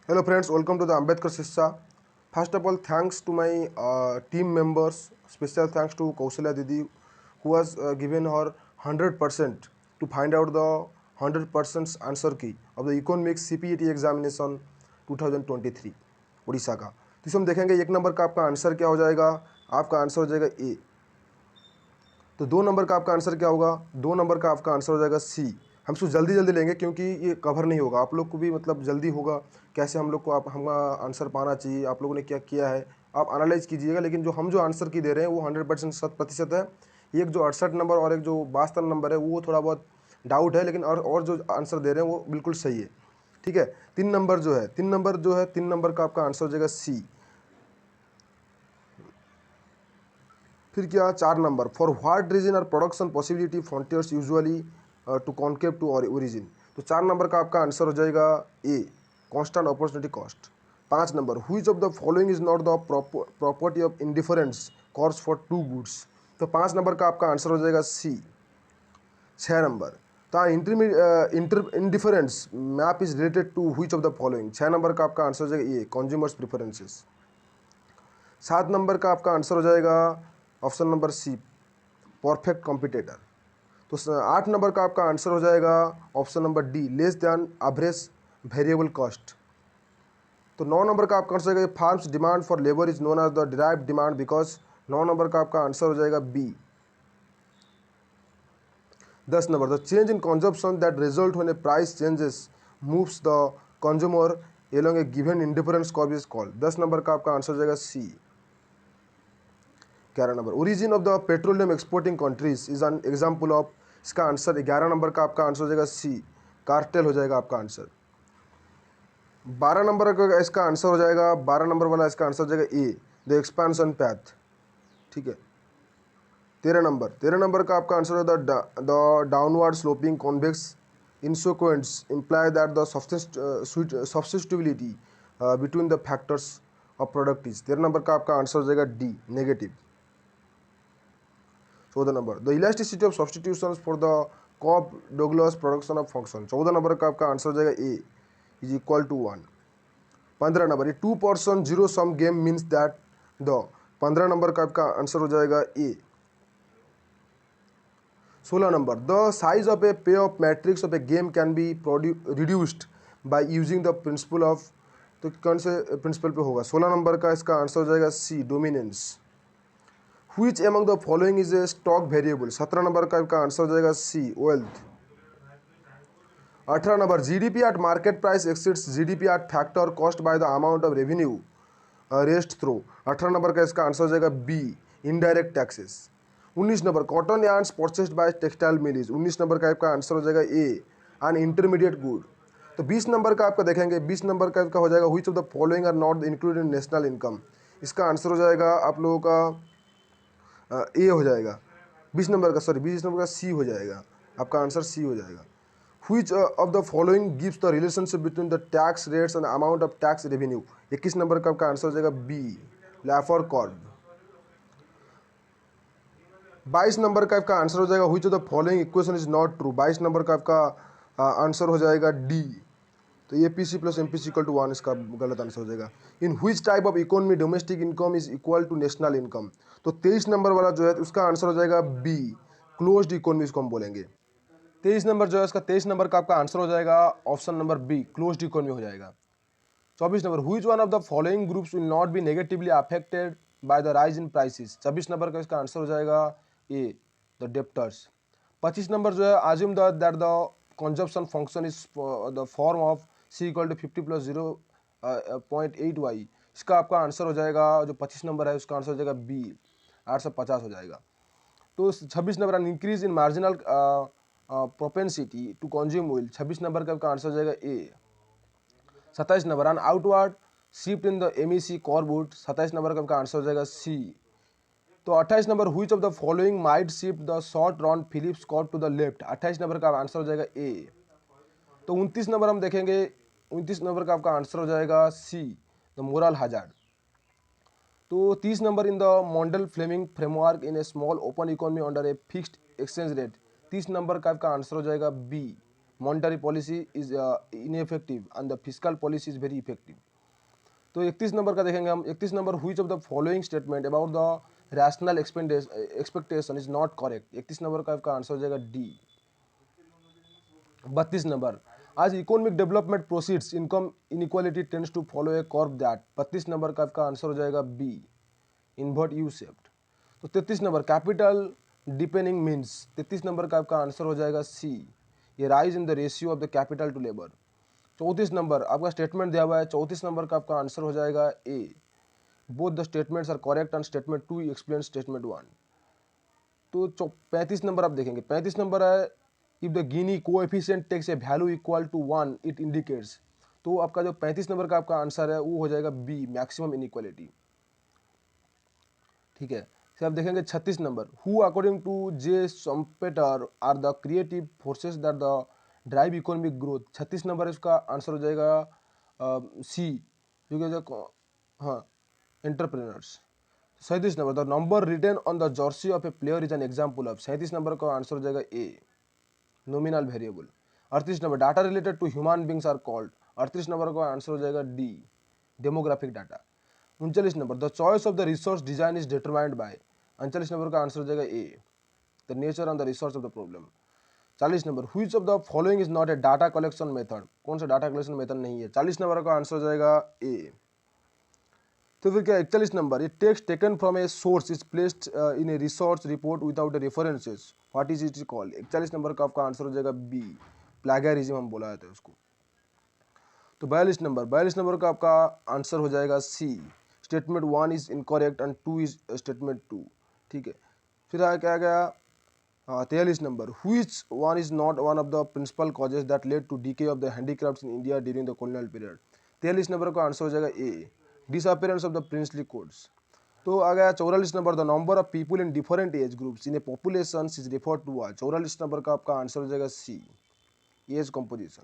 Hello friends, welcome to the Ambedkar Sissa. First of all, thanks to my team members. Special thanks to Kausalya Didi, who has given her 100% to find out the 100% answer key of the Economics CPET examination 2023 Orissa का। तो इसे हम देखेंगे एक number का आपका answer क्या हो जाएगा। आपका आंसर हो जाएगा ए। तो दो नंबर का आपका आंसर क्या होगा। दो नंबर का आपका आंसर हो जाएगा सी। हम इसको जल्दी जल्दी लेंगे क्योंकि ये कवर नहीं होगा। आप लोग को भी मतलब जल्दी होगा कैसे हम लोग को आप हमारा आंसर पाना चाहिए, आप लोगों ने क्या किया है आप एनालाइज कीजिएगा। लेकिन जो हम जो आंसर की दे रहे हैं वो 100% 100% है। एक जो 68 नंबर और एक जो 72 नंबर है वो थोड़ा बहुत डाउट है, लेकिन और जो आंसर दे रहे हैं वो बिल्कुल सही है। ठीक है। तीन नंबर जो है तीन नंबर का आपका आंसर हो जाएगा सी। फिर क्या चार number, for what reason are production possibility frontiers usually to concave to our origin. तो चार नंबर का आपका आंसर हो जाएगा ए, कांस्टेंट अपॉर्चुनिटी कॉस्ट। पाँच number, which of the following is not the property of indifference curves for two goods. तो पाँच number का आपका आंसर हो जाएगा सी। छः number, the indifference map is related to which of the following. छः number का आपका आंसर हो जाएगा ए, कंज्यूमर्स प्रिफरेंसेस। सात नंबर का आपका आंसर हो जाएगा option number C, perfect competitor. तो आठ नंबर का आपका आंसर हो जाएगा option number D, less than average variable cost. तो नौ नंबर का आपका आंसर हो जाएगा firms demand for labour is known as the derived demand because. Now number का आपका आंसर हो जाएगा बी। दस number, the change in consumption that result when A price changes moves the consumer along A given indifference curve is called. दस number का आपका answer हो जाएगा सी। 11 number, origin of the petroleum exporting countries is an example of. इसका answer 11 number का आपका answer हो जाएगा सी, कार्टेल हो जाएगा आपका आंसर। 12 नंबर का इसका आंसर हो जाएगा, 12 नंबर वाला इसका आंसर हो जाएगा ए, द एक्सपेंशन पैथ। ठीक है। 13 नंबर का आपका आंसर होगा the downward sloping convex isoquants imply that the substitutability between the factors of product is. 13 number का आपका आंसर हो जाएगा D, negative. 14 number, the elasticity of substitution for the Cobb Douglas production of function. 14 number का आपका answer हो जाएगा A, is equal to 1। 15 number, ये 2% zero sum game means that the. 15 number का आपका आंसर हो जाएगा ए। 16 number, the size of a payoff matrix of a game can be reduced by using the principle of. तो कौन से principal पे होगा। 16 नंबर का इसका आंसर हो जाएगा C, dominance. Which among the following is a stock variable. 17 number का इसका आंसर हो जाएगा C, wealth. 18 number, GDP at market price exceeds GDP at factor cost by the amount of revenue rest through. 18 number का इसका answer हो जाएगा B, indirect taxes. 19 number, cotton yarns purchased by textile mills. 19 number का आपका answer हो जाएगा ए, an intermediate good. तो 20 number का आपका देखेंगे, 20 नंबर का आपका हो जाएगा which of the following are not included in national income. इसका आंसर हो जाएगा आप लोगों का ए हो जाएगा। 20 नंबर का, सॉरी 20 नंबर का सी हो जाएगा। आपका आंसर सी हो जाएगा। Which of the following gives the relationship between the tax rates and amount of tax revenue. 21 number का आपका आंसर हो जाएगा बी, लैफर कॉर्ब। 22 नंबर का आपका आंसर हो जाएगा which of the following equation is not true. 22 number का आपका आंसर हो जाएगा डी। तो A P C plus M P C equal to 1 इसका गलत आंसर हो जाएगा। In which type of economy domestic income is equal to national income. तो 23 नंबर वाला जो है उसका आंसर हो जाएगा बी, क्लोज्ड इकोनॉमी इसको हम बोलेंगे। 23 नंबर जो है इसका 23 नंबर का आपका आंसर हो जाएगा option number B, closed economy हो जाएगा। 24 number, which one of the following groups will not be negatively affected by the rise in prices. 24 number का इसका आंसर हो जाएगा ए, द डेप्टर्स। 25 नंबर जो है, assume that the consumption function is the form of C equal to 50 plus 0.8y। इसका आपका answer हो जाएगा जो 25 नंबर है उसका आंसर हो जाएगा बी, 850 हो जाएगा। तो 26 number, an increase in marginal propensity to consume will. 26 number का आपका आंसर हो जाएगा A. 27 number, an outward shift in the MEC curve. 27 number का आपका आंसर हो जाएगा सी। तो 28 number, which of the following might shift the short run Phillips curve to the left. 28 number का आंसर हो जाएगा ए। तो 29 नंबर हम देखेंगे, 29 नंबर का आपका आंसर हो जाएगा सी, द मोरल हजार्ड। तो 30 number, in the Mundell Fleming framework in a small open economy under a fixed exchange rate. 30 number का आपका आंसर हो जाएगा B, monetary policy is ineffective and the fiscal policy is very effective. तो 31 number का देखेंगे हम। 31 number, which of the following statement about the rational expectation is not correct. 31 number का आपका आंसर हो जाएगा डी। 32 नंबर, आज economic development proceeds income inequality tends to follow a curve that. 32 number का आपका आंसर हो जाएगा बी, इन्वर्ट यू शेप्ड। तो 33 number, capital deepening means. 33 number का आपका आंसर हो जाएगा सी, ये rise in the ratio of the capital to labour. 34 number आपका स्टेटमेंट दिया हुआ है, 34 नंबर का आपका आंसर हो जाएगा A, both the statements are correct and statement 2 explain statement 1। तो 35 नंबर आप देखेंगे। 35 नंबर है, if the Gini coefficient takes a value equal to 1 it indicates. तो आपका जो 35 नंबर का आपका आंसर है वो हो जाएगा बी, मैक्सिमम इनइक्वालिटी। ठीक है, फिर आप देखेंगे 36 number, who according to J Schumpeter are the creative forces that the drive economic growth. 36 number इसका आंसर हो जाएगा सी, जो कि हाँ, entrepreneurs. 37 number, the number written on the jersey of a player is an example of. 37 number का answer हो जाएगा A, nominal variable. 38 number, data related to human beings are called. 38 number का answer हो जाएगा D, demographic data. 39 number, the choice of the research design is determined by. 39 number का answer हो जाएगा A, the nature and the resource of the problem. 40 number, which of the following is not a data collection method. कौन सा data collection method नहीं है। 40 number का answer हो जाएगा ए। तो फिर क्या 41 नंबर, ये text taken from a source is placed in a research report without A references, what is it called. 41 number का आपका आंसर हो जाएगा बी, प्लेगरिज्म हम बोला जाता है उसको। तो 42 नंबर का आपका आंसर हो जाएगा C, statement 1 is incorrect and 2 is statement 2। ठीक है, फिर आया क्या गया 43 number, which one is not one of the principal causes that led to decay of the handicrafts in India during the colonial period. 43 number का answer हो जाएगा A, disappearance of the princely courts. तो आ गया 44 number, the number of people in different age groups in A population is referred to. 44 number का आपका answer हो जाएगा C, age composition.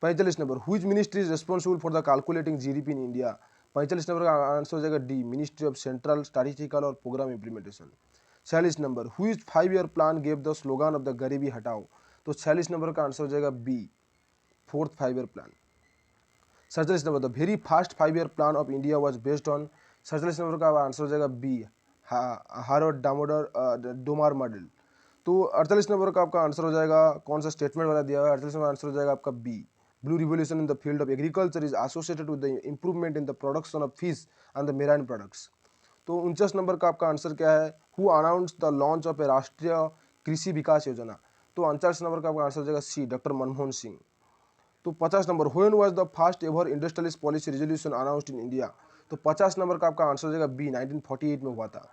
45 number, which ministry is responsible for the calculating GDP in India. 45 number का answer हो जाएगा D, ministry of central statistical और programme implementation. 46 number, which 5 year plan gave the slogan of the गरीबी हटाओ। तो 46 number का answer हो जाएगा B, fourth 5 year plan. 47 number, the very fast 5 year plan of India was based on. 47 number का answer हो जाएगा बी, हार्वर्ड डामोडर डोमार मॉडल। तो 48 नंबर का आपका आंसर हो जाएगा, कौन सा स्टेटमेंट वाला दिया हुआ है, 48 नंबर आंसर हो जाएगा आपका B, blue revolution in the field of agriculture is associated with the improvement in the production of fish and the marine products. तो 49 नंबर का आपका आंसर क्या है, who announce the launch of a Rashtriya Krishi विकास योजना। तो 49 नंबर का आपका answer हो जाएगा सी, डॉक्टर मनमोहन सिंह। तो 50 number, when was the first ever industrialist policy resolution announced in India. तो 50 नंबर का आपका आंसर हो जाएगा बी, 1948 में हुआ था।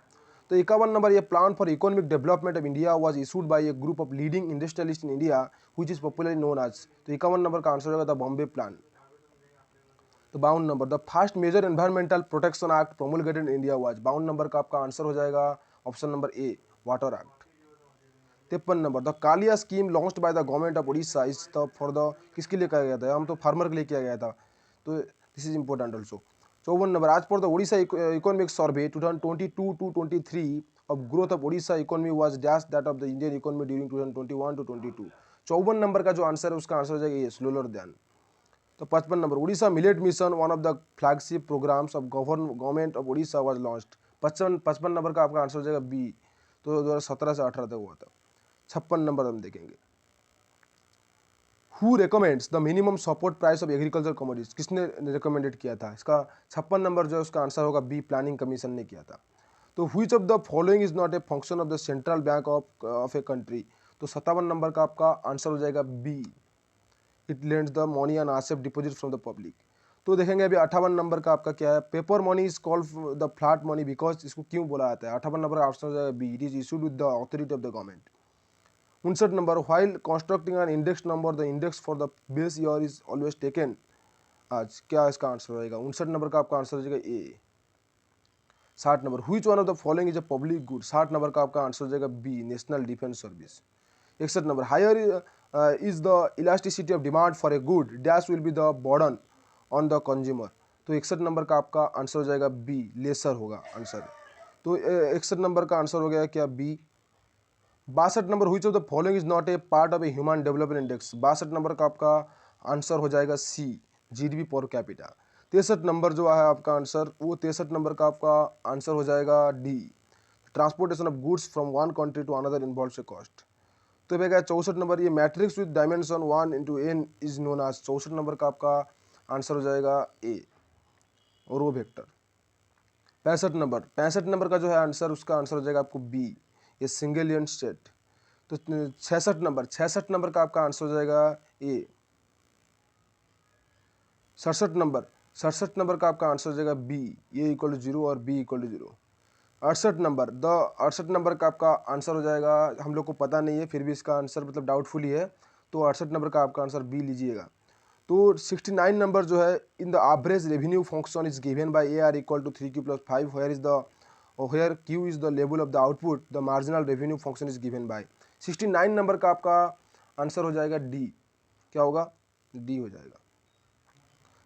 तो 51 नंबर, ये plan for economic development of India was issued by a group of leading industrialist in India which is popularly known as. तो 51 नंबर का आंसर हो जाएगा द बॉम्बे प्लान। तो 52 number, the first major environmental protection act promulgated in India was. 52 number का आपका answer हो जाएगा option number A, water act. 53 number, the Kalia scheme launched by the government of Orissa is the for the, किसके लिए किया गया था, हम तो फार्मर के लिए किया गया था, तो this is important also. 54 number, as for the Orissa economic survey 2022 to 23 of growth of Orissa economy was dash that of the Indian economy during 2021 to 22। 54 number का जो आंसर है उसका आंसर हो जाएगा ये, स्लोलर दैन। तो 55 number, Orissa millet mission one of the flagship programmes of government of Orissa was launched. 55 number का आपका आंसर हो जाएगा बी, तो 2017 से 18 तक हुआ था। 56 नंबर हम देखेंगे, who recommends the minimum support price of agriculture commodities. किसने रिकमेंडेड किया था इसका 56 नंबर जो है उसका आंसर होगा बी, प्लानिंग कमीशन ने किया था। तो which of the following is not a function of the central bank of a country. तो 57 नंबर का आपका आंसर हो जाएगा B, it lends the money and accept deposit from the public. तो देखेंगे अभी 58 नंबर का आपका क्या है, paper money is called the flat money because, इसको क्यों बोला जाता है। 58 नंबर का आंसर हो जाएगा B, it is issued with the authority of the government. 59 number, while constructing an index number the index for the base year is always taken as, क्या इसका आंसर हो जाएगा। 59 नंबर का आपका आंसर हो जाएगा A. 60 number, which one of the following is a public good. 60 number का आपका आंसर हो जाएगा B, national defence service. 61 number, higher is the elasticity of demand for a good dash will be the burden on the consumer. तो 61 number का आपका answer हो जाएगा B, laser होगा आंसर। तो 61 नंबर का आंसर हो गया क्या B, 62 number, which of the following is not a part of a human development index. 62 number का आपका आंसर हो जाएगा C, GDP per capita. 63 number जो है आपका आंसर, वो 63 नंबर का आपका आंसर हो जाएगा D, transportation of goods from one country to another involves a cost. तो भैया 64 नंबर, ये matrix with dimension 1 into n is known as. 64 number का आपका आंसर हो जाएगा ए, रो वेक्टर। 65 नंबर का जो है आंसर, उसका आंसर हो जाएगा आपको बी, ये सिंगल यूनिट स्टेट। तो 66 नंबर का आपका आंसर हो जाएगा ए। 67 नंबर का आपका आंसर हो जाएगा बी, ए इक्वल टू 0 और बी इक्वल टू 0। 68 नंबर का आपका आंसर हो जाएगा, हम लोग को पता नहीं है फिर भी इसका आंसर मतलब डाउटफुल ही है, तो 68 नंबर का आपका आंसर बी लीजिएगा। तो 69 नंबर जो है, in the average revenue function is given by A R equal to 3 Q plus 5 where Q is the level of the output, the marginal revenue function is given by. 69 number का आपका answer हो जाएगा D, क्या होगा, D हो जाएगा।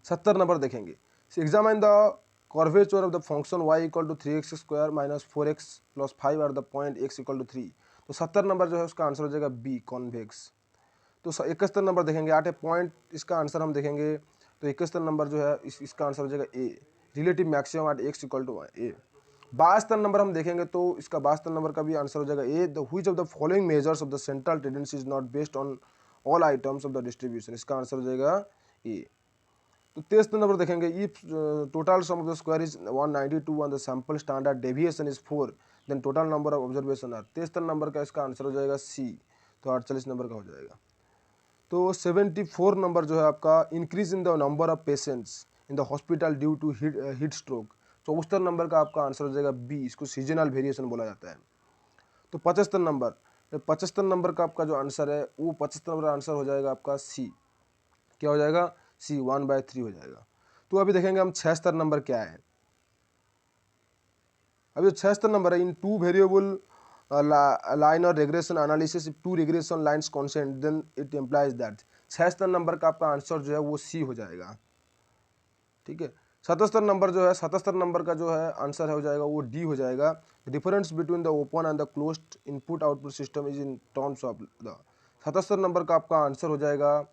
70 number देखेंगे, examine the curvature of the function y equal to 3x square minus 4x plus 5 at the point x equal to 3। तो 70 नंबर जो है उसका आंसर हो जाएगा बी, कॉन्वेक्स। तो 71 नंबर देखेंगे, 8 पॉइंट इसका आंसर हम देखेंगे, तो 71 नंबर जो है इसका आंसर हो जाएगा A, relative maximum at x equal to a. 72 number हम देखेंगे, तो इसका 72 नंबर का भी आंसर हो जाएगा A, the which of the following measures of the central tendency is not based on all items of the distribution. इसका answer हो जाएगा ए। तो 73 नंबर देखेंगे, if total sum of the square is 192 and the sample standard deviation is 4, then total number of observation are. 73 number का इसका answer हो जाएगा C, तो 48 नंबर का हो जाएगा। तो 74 नंबर जो है आपका, increase in the number of patients in the hospital due to heat stroke. 74 number का आपका आंसर हो जाएगा बी, इसको सीजनल वेरिएशन बोला जाता है। तो 75 नंबर का आपका जो आंसर है, वो 75 नंबर आंसर हो जाएगा आपका सी, क्या हो जाएगा, सी, 1/3 हो जाएगा। तो अभी देखेंगे हम 76 नंबर क्या है। अभी 76 नंबर है, in two variable linear regression analysis, if two regression lines consent then it implies that. 76 number का आपका आंसर जो है वो सी हो जाएगा, ठीक है। 77 नंबर जो है, 77 नंबर का जो है आंसर हो जाएगा वो डी हो जाएगा। Difference between the open and the closed input output system is in terms of the. 77 number का आपका आंसर हो जाएगा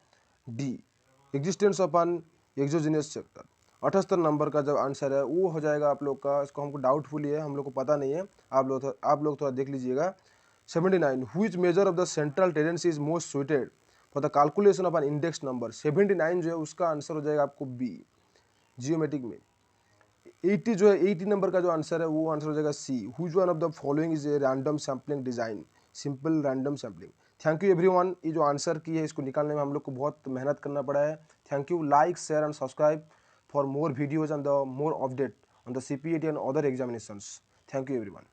D, existence of an exogenous sector. 78 number का जो आंसर है वो हो जाएगा आप लोग का, इसको हमको डाउटफुल है, हम लोग को पता नहीं है, आप लोग थोड़ा देख लीजिएगा। 79, which measure of the central tendency is most suited for the calculation of an index number. 79 जो है उसका आंसर हो जाएगा आपको बी, जियोमेट्रिक में। 80 जो है, 80 नंबर का जो आंसर है वो आंसर हो जाएगा C, which one of the following is a random sampling design, simple random sampling. Thank you everyone, ये जो आंसर की है इसको निकालने में हम लोग को बहुत मेहनत करना पड़ा है। Thank you, like share and subscribe for more videos and the more update on the CPET and other examinations. Thank you everyone.